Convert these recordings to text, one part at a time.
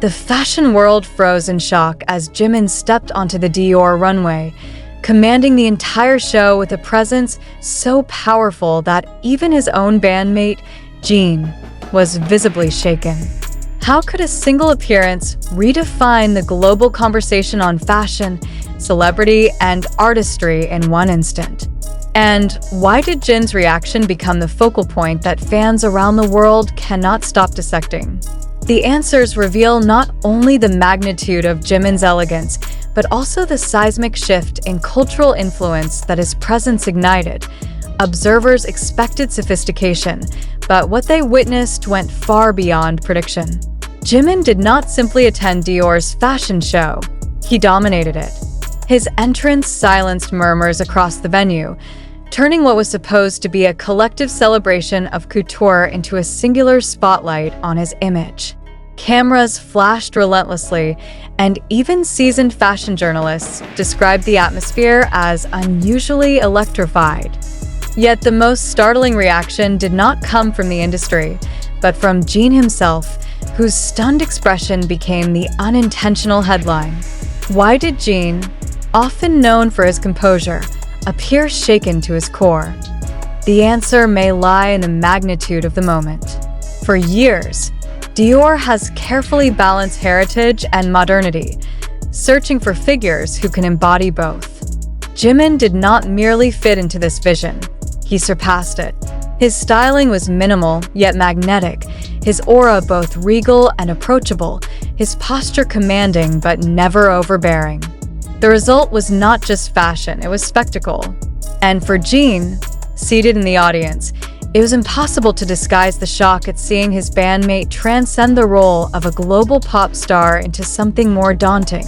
The fashion world froze in shock as Jimin stepped onto the Dior runway, commanding the entire show with a presence so powerful that even his own bandmate, Jin, was visibly shaken. How could a single appearance redefine the global conversation on fashion, celebrity, and artistry in one instant? And why did Jin's reaction become the focal point that fans around the world cannot stop dissecting? The answers reveal not only the magnitude of Jimin's elegance, but also the seismic shift in cultural influence that his presence ignited. Observers expected sophistication, but what they witnessed went far beyond prediction. Jimin did not simply attend Dior's fashion show, he dominated it. His entrance silenced murmurs across the venue, turning what was supposed to be a collective celebration of couture into a singular spotlight on his image. Cameras flashed relentlessly, and even seasoned fashion journalists described the atmosphere as unusually electrified. Yet the most startling reaction did not come from the industry, but from Jin himself, whose stunned expression became the unintentional headline. Why did Jin, often known for his composure, appear shaken to his core? The answer may lie in the magnitude of the moment. For years, Dior has carefully balanced heritage and modernity, searching for figures who can embody both. Jimin did not merely fit into this vision, he surpassed it. His styling was minimal yet magnetic, his aura both regal and approachable, his posture commanding but never overbearing. The result was not just fashion, it was spectacle. And for Jin, seated in the audience, it was impossible to disguise the shock at seeing his bandmate transcend the role of a global pop star into something more daunting,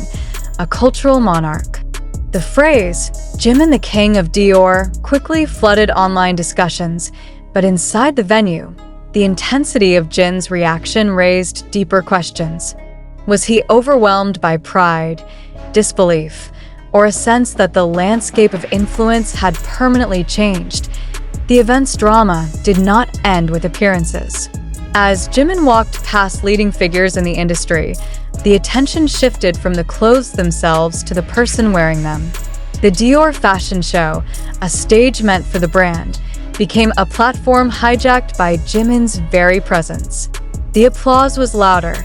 a cultural monarch. The phrase, "Jimin the King of Dior," quickly flooded online discussions, but inside the venue, the intensity of Jin's reaction raised deeper questions. Was he overwhelmed by pride, disbelief, or a sense that the landscape of influence had permanently changed? The event's drama did not end with appearances. As Jimin walked past leading figures in the industry, the attention shifted from the clothes themselves to the person wearing them. The Dior fashion show, a stage meant for the brand, became a platform hijacked by Jimin's very presence. The applause was louder,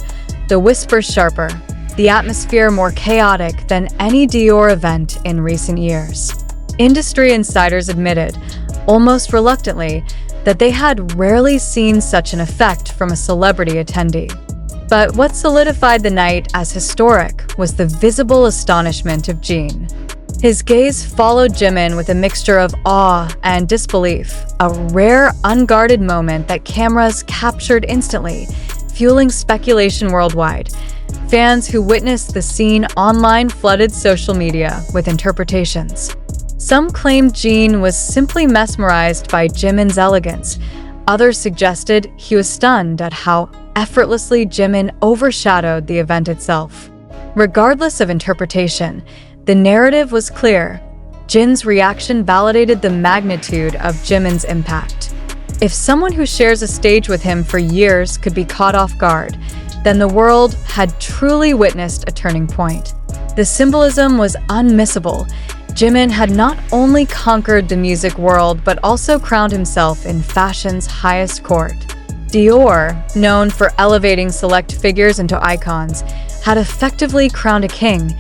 the whispers sharper, the atmosphere more chaotic than any Dior event in recent years. Industry insiders admitted, almost reluctantly, that they had rarely seen such an effect from a celebrity attendee. But what solidified the night as historic was the visible astonishment of Jin. His gaze followed Jimin with a mixture of awe and disbelief, a rare, unguarded moment that cameras captured instantly, fueling speculation worldwide. Fans who witnessed the scene online flooded social media with interpretations. Some claimed Jin was simply mesmerized by Jimin's elegance. Others suggested he was stunned at how effortlessly Jimin overshadowed the event itself. Regardless of interpretation, the narrative was clear. Jin's reaction validated the magnitude of Jimin's impact. If someone who shares a stage with him for years could be caught off guard, then the world had truly witnessed a turning point. The symbolism was unmissable. Jimin had not only conquered the music world but also crowned himself in fashion's highest court. Dior, known for elevating select figures into icons, had effectively crowned a king,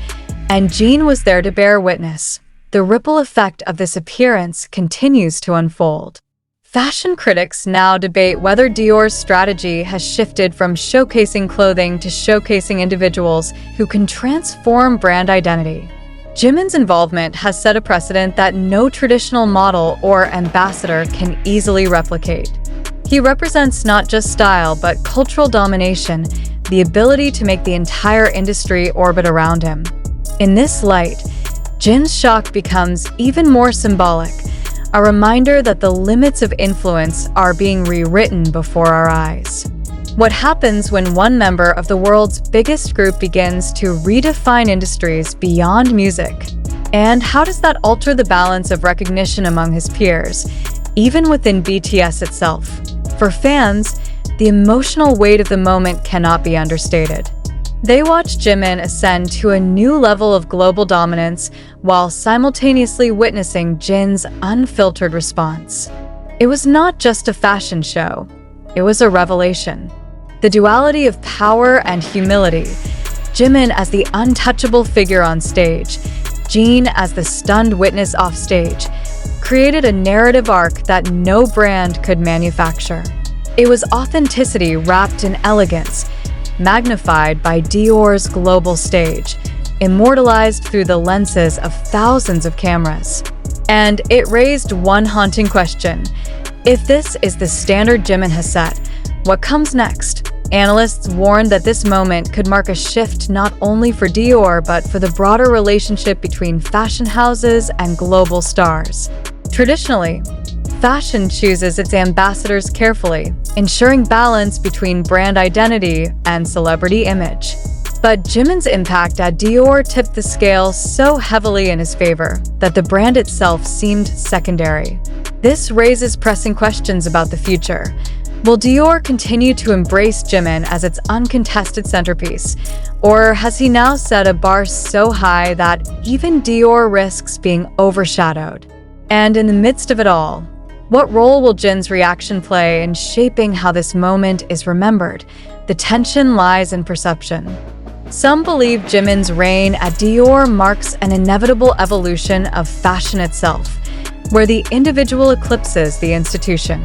and Jin was there to bear witness. The ripple effect of this appearance continues to unfold. Fashion critics now debate whether Dior's strategy has shifted from showcasing clothing to showcasing individuals who can transform brand identity. Jimin's involvement has set a precedent that no traditional model or ambassador can easily replicate. He represents not just style but cultural domination, the ability to make the entire industry orbit around him. In this light, Jin's shock becomes even more symbolic, a reminder that the limits of influence are being rewritten before our eyes. What happens when one member of the world's biggest group begins to redefine industries beyond music? And how does that alter the balance of recognition among his peers, even within BTS itself? For fans, the emotional weight of the moment cannot be understated. They watched Jimin ascend to a new level of global dominance while simultaneously witnessing Jin's unfiltered response. It was not just a fashion show, it was a revelation. The duality of power and humility, Jimin as the untouchable figure on stage, Jin as the stunned witness off stage, created a narrative arc that no brand could manufacture. It was authenticity wrapped in elegance, magnified by Dior's global stage, immortalized through the lenses of thousands of cameras. And it raised one haunting question. If this is the standard Jimin has set, what comes next? Analysts warned that this moment could mark a shift not only for Dior but for the broader relationship between fashion houses and global stars. Traditionally, fashion chooses its ambassadors carefully, ensuring balance between brand identity and celebrity image. But Jimin's impact at Dior tipped the scale so heavily in his favor that the brand itself seemed secondary. This raises pressing questions about the future. Will Dior continue to embrace Jimin as its uncontested centerpiece, or has he now set a bar so high that even Dior risks being overshadowed? And in the midst of it all, what role will Jin's reaction play in shaping how this moment is remembered? The tension lies in perception. Some believe Jimin's reign at Dior marks an inevitable evolution of fashion itself, where the individual eclipses the institution.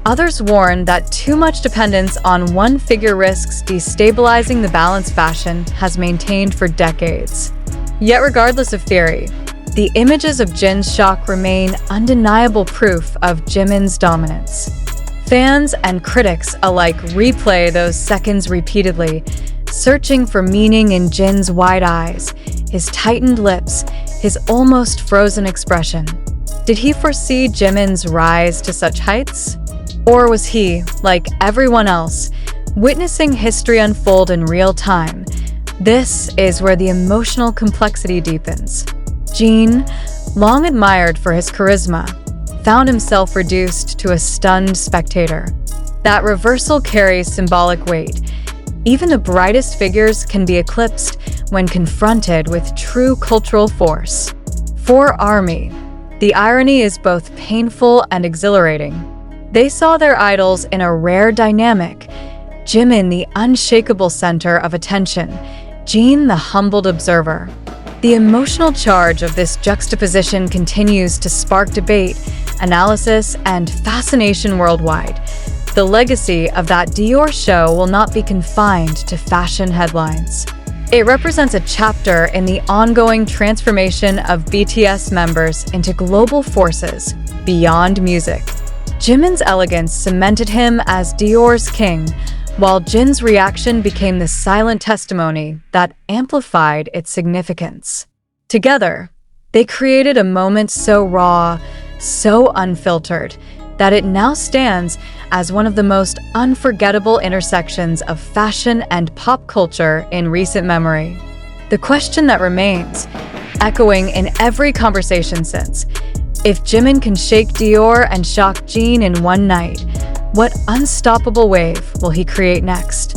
Others warn that too much dependence on one figure risks destabilizing the balance fashion has maintained for decades. Yet regardless of theory, the images of Jin's shock remain undeniable proof of Jimin's dominance. Fans and critics alike replay those seconds repeatedly, searching for meaning in Jin's wide eyes, his tightened lips, his almost frozen expression. Did he foresee Jimin's rise to such heights? Or was he, like everyone else, witnessing history unfold in real time? This is where the emotional complexity deepens. Jin, long admired for his charisma, found himself reduced to a stunned spectator. That reversal carries symbolic weight. Even the brightest figures can be eclipsed when confronted with true cultural force. For ARMY, the irony is both painful and exhilarating. They saw their idols in a rare dynamic, Jimin the unshakable center of attention, Jin the humbled observer. The emotional charge of this juxtaposition continues to spark debate, analysis, and fascination worldwide. The legacy of that Dior show will not be confined to fashion headlines. It represents a chapter in the ongoing transformation of BTS members into global forces beyond music. Jimin's elegance cemented him as Dior's king, while Jin's reaction became the silent testimony that amplified its significance. Together, they created a moment so raw, so unfiltered, that it now stands as one of the most unforgettable intersections of fashion and pop culture in recent memory. The question that remains, echoing in every conversation since, if Jimin can shake Dior and shock Jin in one night, what unstoppable wave will he create next?